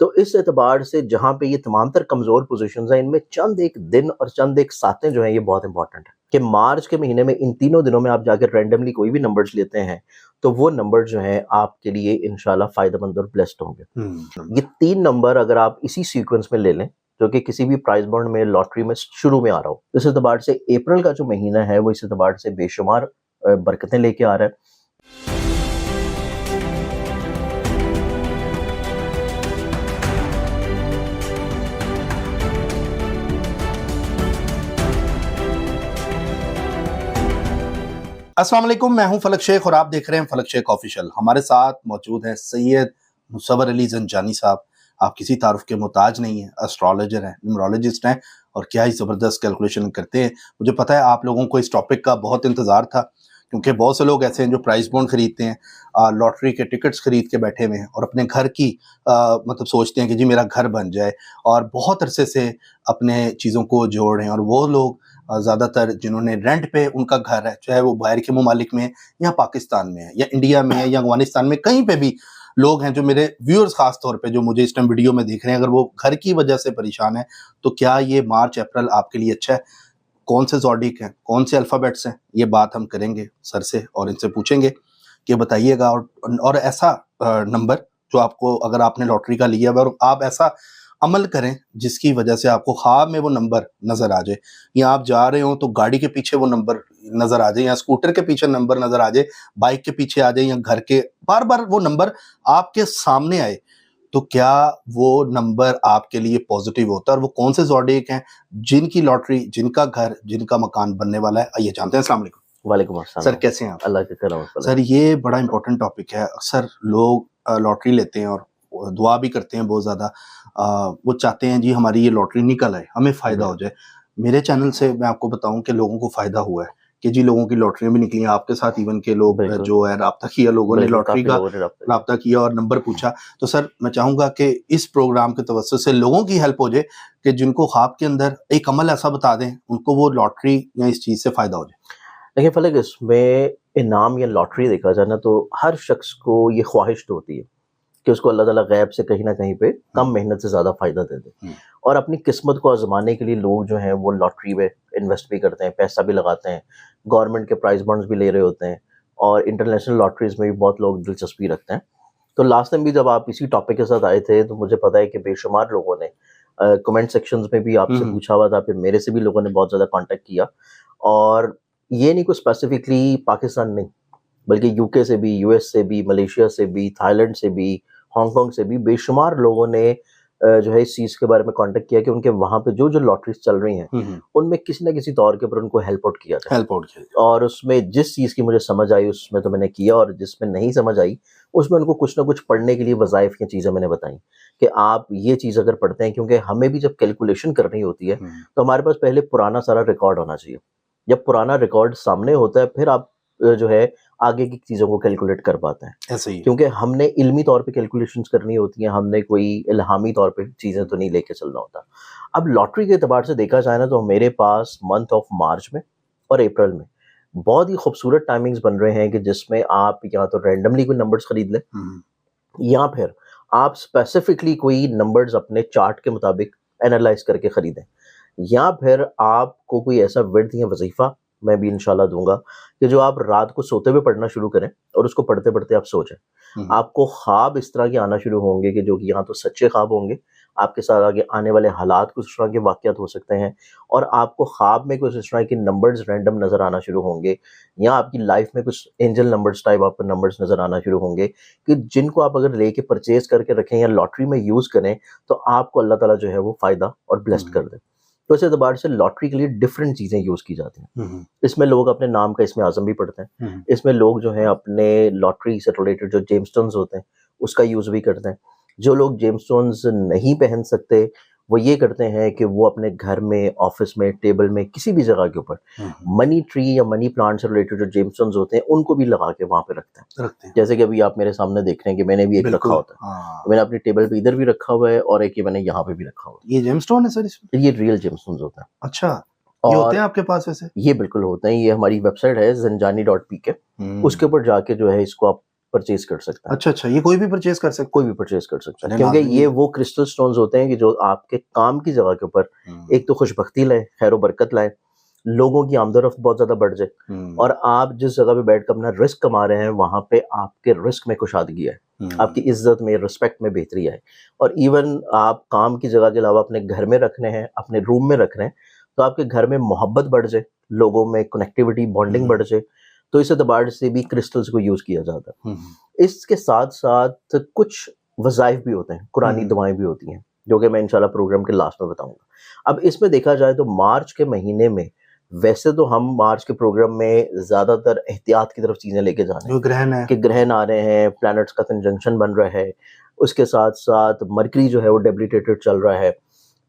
तो इस एतबार से जहाँ पे ये तमाम तर कमज़ोर पोजीशंस हैं, इनमें चंद एक दिन और चंद एक सातें जो हैं ये बहुत इंपॉर्टेंट है कि मार्च के महीने में इन तीनों दिनों में आप जाकर रैंडमली कोई भी नंबर्स लेते हैं तो वो नंबर जो हैं आपके लिए इंशाल्लाह फ़ायदेमंद और ब्लेस्ड होंगे। ये 3 नंबर अगर आप इसी सीक्वेंस में ले लें जो कि किसी भी प्राइस बॉन्ड में लॉटरी में शुरू में आ रहा हो, इस एतबार से अप्रैल का जो महीना है वो इस एतबार से बेशुमार बरकतें लेके आ रहा है। अस्सलाम वालेकुम, मैं हूं फलक शेख और आप देख रहे हैं फलक शेख ऑफिशियल। हमारे साथ मौजूद हैं सैयद मुसव्वर अली ज़ंजानी साहब। आप किसी तारुफ के मोहताज नहीं हैं, एस्ट्रोलॉजर हैं, न्यूमरोलॉजिस्ट हैं और क्या ही ज़बरदस्त कैलकुलेशन करते हैं। मुझे पता है आप लोगों को इस टॉपिक का बहुत इंतज़ार था क्योंकि बहुत से लोग ऐसे हैं जो प्राइस बॉन्ड खरीदते हैं, लॉटरी के टिकट्स खरीद के बैठे हुए हैं और अपने घर की मतलब सोचते हैं कि जी मेरा घर बन जाए और बहुत अरसे से अपने चीज़ों को जोड़ रहे हैं। और वो लोग ज़्यादातर जिन्होंने रेंट पे उनका घर है, चाहे वो बाहर के ममालिक में या पाकिस्तान में है या इंडिया में है या अफगानिस्तान में, कहीं पे भी लोग हैं जो मेरे व्यूअर्स खास तौर पे जो मुझे इस टाइम वीडियो में देख रहे हैं, अगर वो घर की वजह से परेशान है तो क्या ये मार्च अप्रैल आपके लिए अच्छा है? कौन से ज़ोडिक हैं, कौन से अल्फ़ाबेट्स हैं, ये बात हम करेंगे सर से और इनसे पूछेंगे कि बताइएगा। और ऐसा नंबर जो आपको, अगर आपने लॉटरी का लिया हुआ और आप ऐसा अमल करें जिसकी वजह से आपको ख्वाब में वो नंबर नज़र आ जाए, या आप जा रहे हो तो गाड़ी के पीछे वो नंबर नज़र आ जाए, या स्कूटर के पीछे नंबर नज़र आ जाए, बाइक के पीछे आ जाए, या घर के बार बार वो नंबर आपके सामने आए, तो क्या वो नंबर आपके लिए पॉजिटिव होता है? और वो कौन से ज़ोडिक हैं जिनकी लॉटरी, जिनका घर, जिनका मकान बनने वाला है? आइए जानते हैं। अस्सलाम वालेकुम। वालेकुम अस्सलाम सर कैसे हैं आप? अल्लाह के करम से। सर ये बड़ा इंपॉर्टेंट टॉपिक है। अक्सर लोग लॉटरी लेते हैं और दुआ भी करते हैं बहुत ज़्यादा। वो चाहते हैं जी हमारी ये लॉटरी निकल आए, हमें फ़ायदा हो जाए। मेरे चैनल से मैं आपको बताऊं कि लोगों को फ़ायदा हुआ है कि जी लोगों की लॉटरियाँ भी निकली हैं, आपके साथ इवन के लोग बिल्कुल। जो है राब्ता किया, लोगों ने बिल्कुल, लॉटरी काफ़ी का लोगों ने रब्ता किया। राब्ता किया और नंबर पूछा। तो सर मैं चाहूँगा कि इस प्रोग्राम के तवज्जुह से लोगों की हेल्प हो जाए कि जिनको ख्वाब के अंदर एक अमल ऐसा बता दें उनको वो लॉटरी या इस चीज़ से फ़ायदा हो जाए। देखिए फलक, इसमें इनाम या लॉटरी देखा जाए ना तो हर शख्स को ये ख्वाहिश तो होती है कि उसको अल्लाह ताला गैब से कहीं ना कहीं पे कम मेहनत से ज़्यादा फ़ायदा दे दे। और अपनी किस्मत को आजमाने के लिए लोग जो हैं वो लॉटरी में इन्वेस्ट भी करते हैं, पैसा भी लगाते हैं, गवर्नमेंट के प्राइज बॉन्ड्स भी ले रहे होते हैं और इंटरनेशनल लॉटरीज में भी बहुत लोग दिलचस्पी रखते हैं। तो लास्ट टाइम भी जब आप इसी टॉपिक के साथ आए थे तो मुझे पता है कि बेशुमार लोगों ने कमेंट सेक्शंस में भी आपसे पूछा हुआ था, फिर मेरे से भी लोगों ने बहुत ज़्यादा कांटेक्ट किया। और ये नहीं, कोई स्पेसिफिकली पाकिस्तान नहीं, बल्कि यूके से भी, यूएस से भी, मलेशिया से भी, थाईलैंड से भी, हांगकांग से भी बेशुमार लोगों ने जो है इस चीज़ के बारे में कांटेक्ट किया कि उनके वहाँ पे जो लॉटरीज चल रही हैं उनमें किसी न किसी तौर के ऊपर उनको हेल्प आउट किया जाए। और उसमें जिस चीज़ की मुझे समझ आई उसमें तो मैंने किया, और जिसमें नहीं समझ आई उसमें उनको कुछ ना कुछ पढ़ने के लिए वज़ाइफ की चीज़ें मैंने बताई कि आप ये चीज़ अगर पढ़ते हैं, क्योंकि हमें भी जब कैलकुलेशन करनी होती है तो हमारे पास पहले पुराना सारा रिकॉर्ड होना चाहिए। जब पुराना रिकॉर्ड सामने होता है फिर आप जो है आगे की चीज़ों को कैलकुलेट कर पाते हैं। ऐसे ही क्योंकि हमने इल्मी तौर पे कैलकुलेशंस करनी होती हैं, हमने कोई इल्हामी तौर पे चीज़ें तो नहीं लेके चलना होता। अब लॉटरी के एतबार से देखा जाए ना तो मेरे पास मंथ ऑफ मार्च में और अप्रैल में बहुत ही खूबसूरत टाइमिंग्स बन रहे हैं कि जिसमें आप या तो रैंडमली कोई नंबर्स खरीद लें या फिर आप स्पेसिफिकली कोई नंबर्स अपने चार्ट के मुताबिक एनालाइज करके खरीदें, या फिर आपको कोई ऐसा विर्द या वजीफ़ा मैं भी इंशाल्लाह दूंगा कि जो आप रात को सोते हुए पढ़ना शुरू करें और उसको पढ़ते पढ़ते आप सो जाएं। आपको ख्वाब इस तरह के आना शुरू होंगे कि जो कि यहाँ तो सच्चे ख्वाब होंगे, आपके साथ आगे आने वाले हालात कुछ इस तरह के वाक़यात हो सकते हैं, और आपको ख्वाब में कुछ इस तरह के नंबर्स रैंडम नज़र आना शुरू होंगे, या आपकी लाइफ में कुछ एंजल नंबर्स टाइप आपको नंबर्स नज़र आना शुरू होंगे कि जिनको आप अगर लेके परचेज करके रखें या लॉटरी में यूज़ करें तो आपको अल्लाह ताला जो है वो फ़ायदा और ब्लेस्ड कर दे। तो इस एतबार से लॉटरी के लिए डिफरेंट चीज़ें यूज़ की जाती हैं। इसमें लोग अपने नाम का इसमें आज़म भी पढ़ते हैं। इसमें लोग जो हैं अपने लॉटरी से रिलेटेड जो जेमस्टोन्स होते हैं उसका यूज़ भी करते हैं। जो लोग जेमस्टोन्स नहीं पहन सकते वो ये करते हैं कि वो अपने घर में, ऑफिस में, टेबल में, किसी भी जगह के ऊपर मनी ट्री या मनी प्लांट से रिलेटेड जो जेमस्टोन्स होते हैं उनको भी लगा के वहाँ पे रखते हैं। जैसे कि अभी आप मेरे सामने देख रहे हैं कि मैंने भी एक रखा होता है। मैंने अपनी टेबल पे इधर भी रखा हुआ है और एक ये मैंने यहाँ पे भी रखा हुआ है। ये जेमस्टोन है सर इसमें? ये रियल जेमस्टोन्स होता है। अच्छा, ये होते हैं आपके पास वैसे? ये बिल्कुल होते हैं। ये हमारी वेबसाइट है zanjani.pk, उसके ऊपर जाके जो है इसको आप परचेज कर सकता है। अच्छा, ये कोई भी परचेज कर सकता है? कोई भी परचेज कर सकता है, अरे क्योंकि नाज़रीन। ये वो क्रिस्टल स्टोन्स होते हैं कि जो आपके काम की जगह के ऊपर एक तो खुशबख्ती लाए, खैर बरकत लाए, लोगों की आमदरफ्त बहुत ज़्यादा बढ़ जाए, और आप जिस जगह पे बैठ कर अपना रिस्क कमा रहे हैं वहाँ पे आपके रिस्क में कुशादगी आए, आपकी इज्जत में, रिस्पेक्ट में बेहतरी आए, और इवन आप काम की जगह के अलावा अपने घर में रखने हैं, अपने रूम में रख रहे हैं, तो आपके घर में मोहब्बत बढ़ जाए, लोगों में कनेक्टिविटी, बॉन्डिंग बढ़ जाए, तो इस एतबार से भी क्रिस्टल्स को यूज़ किया जाता है। इसके साथ साथ कुछ वज़ाइफ भी होते हैं, कुरानी दुआएं भी होती हैं, जो कि मैं इंशाल्लाह प्रोग्राम के लास्ट में बताऊंगा। अब इसमें देखा जाए तो मार्च के महीने में, वैसे तो हम मार्च के प्रोग्राम में ज़्यादातर एहतियात की तरफ चीज़ें लेके जा रहे जो हैं ग्रहण है कि ग्रहण आ रहे हैं, प्लैनेट्स का कंजंक्शन बन रहा है, उसके साथ साथ मरकरी जो है वो डेबिलिटेटेड चल रहा है,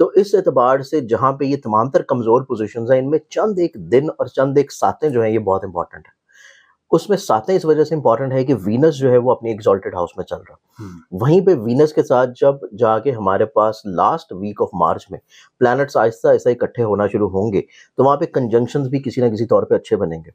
तो इस एतबार से जहाँ पे ये तमाम तर कमज़ोर पोजीशंस हैं, इनमें चंद एक दिन और चंद एक सातें जो हैं ये बहुत इंपॉर्टेंट है। उसमें सातें इस वजह से इंपॉर्टेंट है कि वीनस जो है वो अपनी एग्जॉल्टेड हाउस में चल रहा है। वहीं पे वीनस के साथ जब जाके हमारे पास लास्ट वीक ऑफ मार्च में प्लैनेट्स आहिस्ता आहिस्ता इकट्ठे होना शुरू होंगे, तो वहाँ पे कंजंक्शंस भी किसी ना किसी तौर पे अच्छे बनेंगे।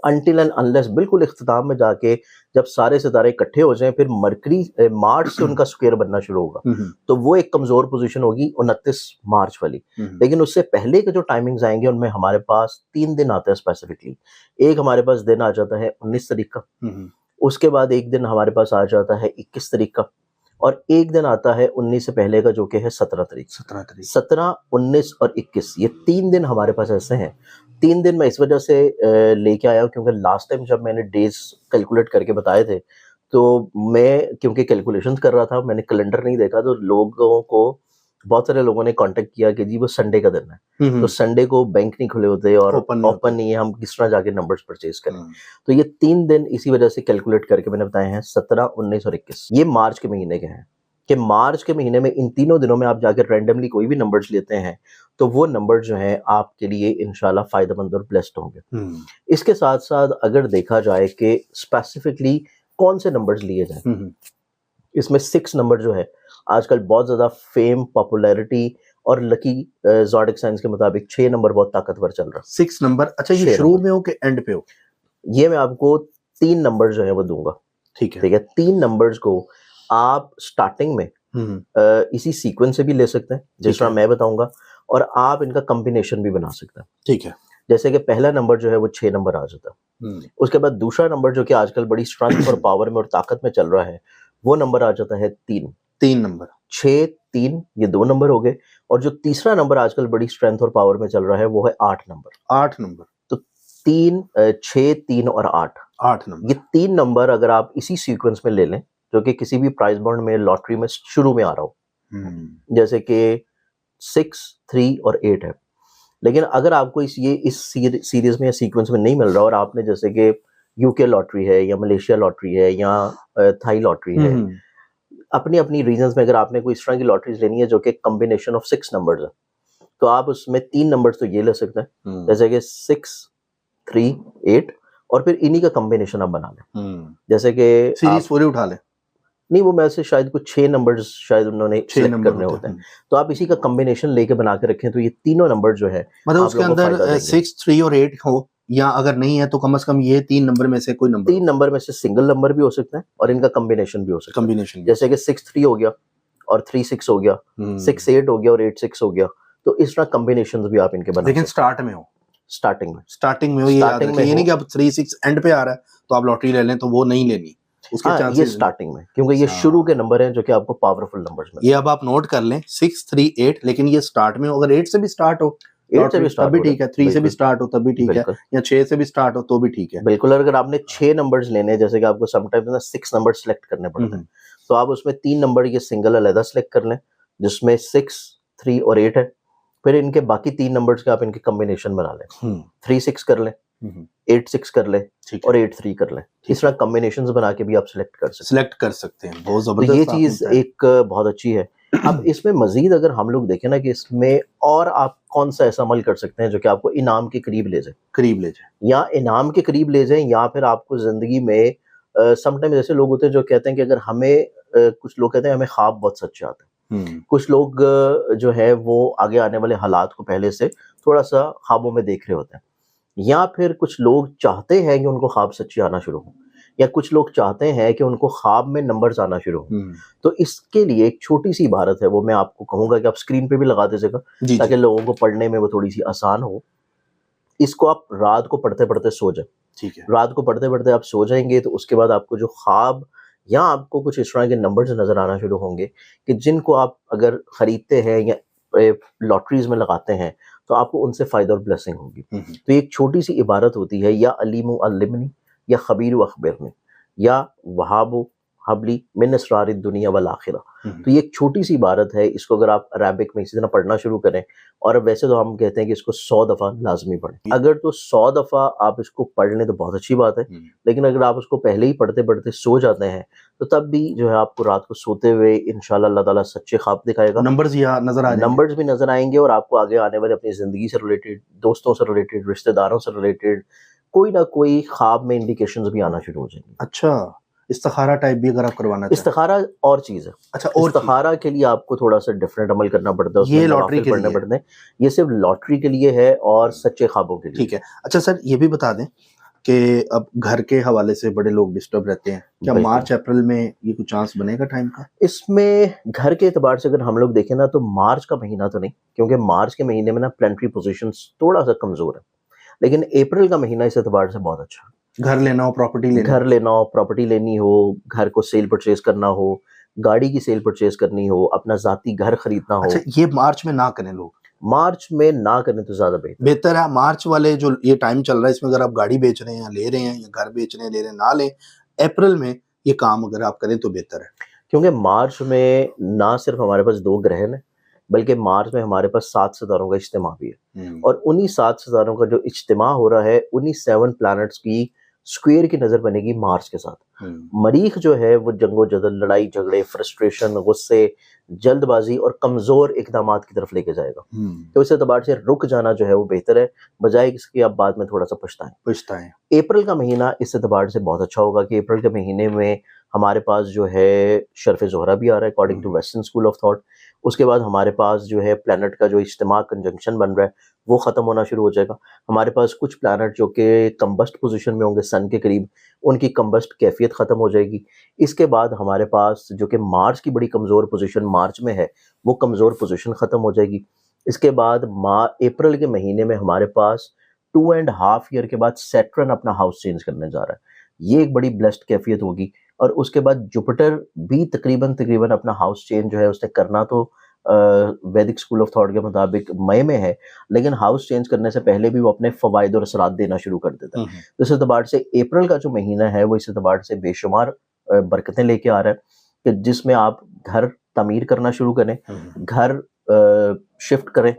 अनटिल एंड अनलेस बिल्कुल इख्तिताम में जाके जब सारे सितारे इकट्ठे हो जाएं, फिर मरकरी मार्च से उनका स्क्वायर बनना शुरू होगा, तो वो एक कमजोर पोजीशन होगी 29 मार्च वाली। लेकिन उससे पहले के जो टाइमिंग्स आएंगे उनमें हमारे पास 3 दिन आते हैं स्पेसिफिकली। एक हमारे पास दिन आ जाता है 19 तारीख का, उसके बाद एक दिन हमारे पास आ जाता है 21 तारीख का, और एक दिन आता है 19 से पहले का जो कि है 17 तारीख। 17, 19 और 21, ये 3 दिन हमारे पास ऐसे हैं। 3 दिन मैं इस वजह से लेके आया हूँ क्योंकि लास्ट टाइम जब मैंने डेज कैलकुलेट करके बताए थे, तो मैं क्योंकि कैलकुलेशंस कर रहा था, मैंने कैलेंडर नहीं देखा, तो लोगों को, बहुत सारे लोगों ने कांटेक्ट किया कि जी वो संडे का दिन है, तो संडे को बैंक नहीं खुले होते और ओपन नहीं है, हम किस तरह जाके नंबर्स परचेज करें। तो ये 3 दिन इसी वजह से कैलकुलेट करके मैंने बताए हैं, 17, 19 और 21। ये मार्च के महीने के हैं कि मार्च के महीने में इन तीनों दिनों में आप जाकर रैंडमली कोई भी नंबर्स लेते हैं, तो वो नंबर जो हैं आपके लिए इंशाल्लाह फायदेमंद और ब्लेस्ड होंगे। इसके साथ साथ अगर देखा जाए कि स्पेसिफिकली कौन से नंबर्स लिए जाए, इसमें 6 नंबर जो है आजकल बहुत ज़्यादा फेम, पॉपुलैरिटी और लकी ज़ोडिक साइंस के मुताबिक 6 नंबर बहुत ताकतवर चल रहा है। 6 नंबर, अच्छा ये शुरू में हो कि एंड पे हो? ये मैं आपको 3 नंबर जो है वो दूंगा। ठीक है, 3 नंबर्स को आप स्टार्टिंग में इसी सीक्वेंस से भी ले सकते हैं जिस तरह मैं बताऊंगा, और आप इनका कॉम्बिनेशन भी बना सकते हैं। ठीक है, जैसे कि पहला नंबर जो है वो 6 नंबर आ जाता है, उसके बाद दूसरा नंबर जो कि आजकल बड़ी स्ट्रेंथ और पावर में और ताकत में चल रहा है, वो नंबर आ जाता है 3 नंबर। 6, 3 ये 2 नंबर हो गए, और जो तीसरा नंबर आजकल बड़ी स्ट्रेंथ और पावर में चल रहा है वो है 8 नंबर। तो 3, 6, 3 और 8 नंबर, ये 3 नंबर अगर आप इसी सीक्वेंस में ले लें, जो कि किसी भी प्राइज बॉन्ड में, लॉटरी में शुरू में आ रहा हो, जैसे कि 6, 3 और 8 है, लेकिन अगर आपको इस सीरीज में या सीक्वेंस में नहीं मिल रहा, और आपने जैसे कि यूके लॉटरी है या मलेशिया लॉटरी है या थाई लॉटरी है, अपनी अपनी रीजन्स में अगर आपने कोई इस तरह की लॉटरीज लेनी है जो कि कॉम्बिनेशन ऑफ 6 नंबर्स है, तो आप उसमें 3 नंबर्स तो ये ले सकते हैं, जैसे कि 6, 3, 8, और फिर इन्हीं का कॉम्बिनेशन आप बना लें, जैसे कि सीरीज पूरी उठा लें। नहीं, वो वैसे शायद कुछ 6 नंबर्स शायद उन्होंने सेलेक्ट करने होते हैं, तो आप इसी का कॉम्बिनेशन लेके बना के रखें, तो ये तीनों नंबर जो है मतलब उसके अंदर 6, 3 और 8 हो, या अगर नहीं है तो कम से कम ये 3 नंबर में से कोई नंबर, 3 नंबर में से सिंगल नंबर भी हो सकता है और इनका कॉम्बिनेशन भी हो सकता है, जैसे कि 6, 3 हो गया और 3, 6 हो गया, 6, 8 हो गया और 8, 6 हो गया, तो इस तरह कॉम्बिनेशंस भी आप इनके बना, लेकिन स्टार्टिंग में ये याद रखें, ये नहीं कि अब 3, 6 एंड पे आ रहा है तो आप लॉटरी ले लें, तो वो नहीं लेनी उसके चांसेस, ये स्टार्टिंग में, क्योंकि ये शुरू के नंबर हैं जो कि आपको पावरफुल नंबर्स में, ये अब आप नोट कर लें 6, 3, 8, लेकिन ये स्टार्ट में, अगर 8 से भी स्टार्ट हो, 8 से भी स्टार्ट भी ठीक है, 3 से भी स्टार्ट हो तब भी ठीक है, या 6 से भी स्टार्ट हो तो भी ठीक है, बिल्कुल। अगर आपने 6 नंबर्स लेने, जैसे कि आपको समटाइम्स ना 6 नंबर सेलेक्ट करने पड़ते हैं, तो आप उसमें 3 नंबर ये सिंगल अलग सेलेक्ट कर लें जिसमें 6, 3 और 8 है, फिर इनके बाकी 3 नंबर्स के आप इनके कॉम्बिनेशन बना लें, 3, 6 कर लें, 8, 6 कर ले और 8, 3 कर ले, इस तरह कॉम्बिनेशंस बना के भी आप सिलेक्ट कर सकते हैं, बहुत जबरदस्त। तो ये चीज एक बहुत अच्छी है। अब इसमें मजीद अगर हम लोग देखें ना कि इसमें और आप कौन सा ऐसा अमल कर सकते हैं जो कि आपको इनाम के करीब ले जाए, या इनाम के करीब ले जाए, या फिर आपको जिंदगी में समटाइम ऐसे लोग होते हैं जो कहते हैं कि अगर हमें कुछ लोग कहते हैं हमें ख्वाब बहुत सच्चे आते हैं, कुछ लोग जो है वो आगे आने वाले हालात को पहले से थोड़ा सा ख्वाबों में देख रहे होते हैं, या फिर कुछ लोग चाहते हैं कि उनको ख्वाब सच्चे आना शुरू हो, या कुछ लोग चाहते हैं कि उनको ख्वाब में नंबर्स आना शुरू हो। तो इसके लिए एक छोटी सी इबारत है, वो मैं आपको कहूँगा कि आप स्क्रीन पे भी लगा दीजिएगा जी ताकि जी लोगों को पढ़ने में वो थोड़ी सी आसान हो। इसको आप रात को पढ़ते पढ़ते सो जाए। ठीक है। रात को पढ़ते पढ़ते आप सो जाएंगे तो उसके बाद आपको जो ख्वाब या आपको कुछ इस तरह के नंबर्स नजर आना शुरू होंगे कि जिनको आप अगर खरीदते हैं या लॉटरीज में लगाते हैं तो आपको उनसे फायदा और ब्लेसिंग होगी। तो एक छोटी सी इबारत होती है, या अलीमु अल्लिमनी या खबीर अखबरनी या वहाबु हबली मिन असरारिद दुनिया वल आखिरा। तो ये एक छोटी सी इबारत है, इसको अगर आप अरबिक में इसी तरह पढ़ना शुरू करें, और वैसे तो हम कहते हैं कि इसको 100 दफ़ा लाजमी पढ़ें। अगर तो 100 दफ़ा आप इसको पढ़ लें तो बहुत अच्छी बात है, लेकिन अगर आप उसको पहले ही पढ़ते पढ़ते सो जाते हैं तो तब भी जो है आपको रात को सोते हुए इंशाल्लाह अल्लाह ताला सच्चे ख्वाब दिखाएगा, नंबर्स नजर आ नंबर्स भी नजर आएंगे, और आपको आगे आने वाले अपनी ज़िंदगी से रिलेटेड, दोस्तों से रिलेटेड, रिश्तेदारों से रिलेटेड कोई ना कोई ख्वाब में इंडिकेशंस भी आना शुरू हो जाएंगे। अच्छा, इस्तिखारा टाइप भी अगर आप करवाना चाहें? इस्तिखारा और चीज़ है। अच्छा, और इस्तिखारा के लिए आपको थोड़ा सा डिफरेंट अमल करना पड़ता है, ये लॉटरी के पढ़ने लिए पड़ते हैं। ये सिर्फ लॉटरी के लिए है और सच्चे ख्वाबों के लिए। ठीक है। अच्छा सर, ये भी बता दें कि अब घर के हवाले से बड़े लोग डिस्टर्ब रहते हैं, क्या बिल्कुल। मार्च अप्रैल में ये कुछ चांस बनेगा टाइम का? इसमें घर के एतबार से अगर हम लोग देखें ना तो मार्च का महीना तो नहीं, क्योंकि मार्च के महीने में ना प्लानिटरी पोजीशंस थोड़ा सा कमजोर है, लेकिन अप्रैल का महीना इस एतबार से बहुत अच्छा है। घर लेना हो, प्रॉपर्टी लेना घर लेना हो, प्रॉपर्टी लेनी हो, घर को सेल परचेज करना हो, गाड़ी की सेल परचेज करनी हो, अपना जाती घर खरीदना हो। अच्छा, ये मार्च में ना करें लोग? मार्च में ना करें तो ज्यादा बेहतर है। मार्च वाले जो ये टाइम चल रहा है, इसमें अगर आप गाड़ी बेच रहे हैं या ले रहे हैं, या घर बेच रहे हैं, ले रहे हैं, ना लें। अप्रैल में ये काम अगर आप करें तो बेहतर है, क्योंकि मार्च में ना सिर्फ हमारे पास 2 ग्रहण है, बल्कि मार्च में हमारे पास 7 सितारों का इज्तिमा भी है, और उन्हीं 7 सितारों का जो इज्तिमा हो रहा है, उन्हीं 7 प्लैनेट्स की स्क्वायर की नजर बनेगी मार्च के साथ। मरीख जो है वो जंगो जदल, लड़ाई झगड़े, फ्रस्ट्रेशन, गुस्से, जल्दबाजी और कमजोर इकदामात की तरफ लेके जाएगा। तो इस एतबार से रुक जाना जो है वो बेहतर है, बजाय इसके आप बाद में थोड़ा सा पछताएं। अप्रैल का महीना इस एतबार से बहुत अच्छा होगा कि अप्रैल के महीने में हमारे पास जो है शर्फ ज़ोहरा भी आ रहा है according to western school of thought. उसके बाद हमारे पास जो है प्लैनेट का जो इज्तिमा कंजंक्शन बन रहा है वो ख़त्म होना शुरू हो जाएगा। हमारे पास कुछ प्लैनेट जो कि कंबस्ट पोजीशन में होंगे सन के करीब, उनकी कंबस्ट कैफियत ख़त्म हो जाएगी। इसके बाद हमारे पास जो कि मार्स की बड़ी कमज़ोर पोजीशन मार्च में है, वो कमज़ोर पोजीशन ख़त्म हो जाएगी। इसके बाद अप्रैल के महीने में हमारे पास 2.5 ईयर के बाद सैटर्न अपना हाउस चेंज करने जा रहा है, ये एक बड़ी ब्लेस्ड कैफियत होगी। और उसके बाद जुपिटर भी तकरीबन अपना हाउस चेंज जो है उसने करना तो वैदिक स्कूल ऑफ थॉट के मुताबिक मई में है, लेकिन हाउस चेंज करने से पहले भी वो अपने फवायद और असरात देना शुरू कर देता है। तो इस एतबार से अप्रैल का जो महीना है वो इस एतबार से बेशुमार बरकतें लेके आ रहा है कि जिसमें आप घर तमीर करना शुरू करें, घर शिफ्ट करें,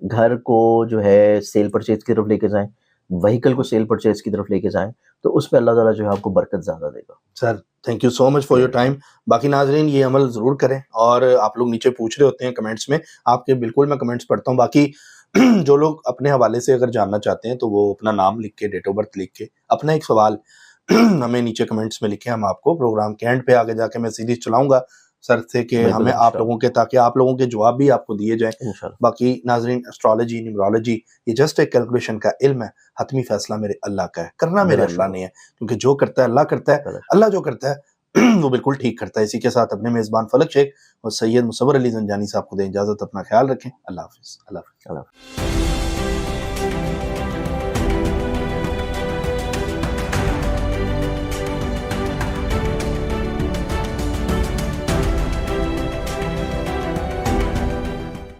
घर को जो है सेल परचेज की तरफ लेके जाएं, व्हीकल को सेल परचेज की तरफ लेके जाएं, तो उसमें अल्लाह ताला जो है आपको बरकत ज़्यादा देगा। Sir thank you so much for your time. बाकी नाजरीन ये अमल ज़रूर करें, और आप लोग नीचे पूछ रहे होते हैं कमेंट्स में, आपके बिल्कुल मैं कमेंट्स पढ़ता हूँ। बाकी जो लोग अपने हवाले से अगर जानना चाहते हैं तो वो अपना नाम लिख के, डेट ऑफ बर्थ लिख के, अपना एक सवाल हमें नीचे कमेंट्स में लिखें। हम आपको प्रोग्राम के एंड पे आगे जाके मैं सीरीज चलाऊंगा सर से कि हमें आप लोगों के, ताकि आप लोगों के जवाब भी आपको दिए जाएं। बाकी नाजरीन, एस्ट्रोलॉजी, न्यूमरोलॉजी ये जस्ट एक कैलकुलेशन का इल्म है, हतमी फैसला मेरे अल्लाह का है, करना मेरे अल्लाह ने है, क्योंकि जो करता है अल्लाह करता है, अल्लाह जो करता है वो बिल्कुल ठीक करता है। इसी के साथ अपने मेज़बान फलक शेख और सैयद मुसव्वर अली ज़ंजानी साहब को दें इजाज़त। अपना ख्याल रखें। अल्लाह हाफ़िज़।